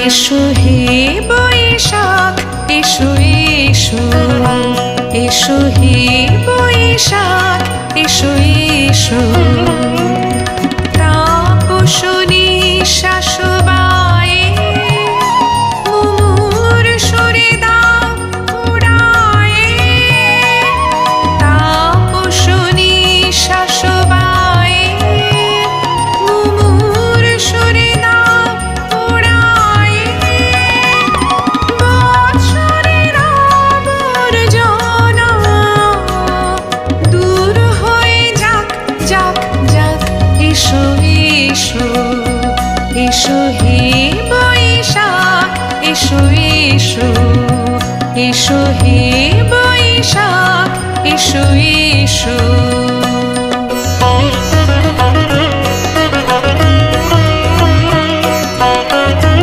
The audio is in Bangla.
এসো হে বৈশাখ এসো এসো, এসো হে বৈশাখ এসো এসো। তাপসনী শাসবায়ে মুমুর সুরে দাও উড়ায়ে। তাপসনী শাসবায়ে মুমুর সুরে দাও উড়ায়ে। বৎসরের আবর্জনা দূর হয়ে যাক যাক যাক। এসো এসো, এসো হে বৈশাখ এসো এসো, এসো হে বৈশাখ এসো এসো।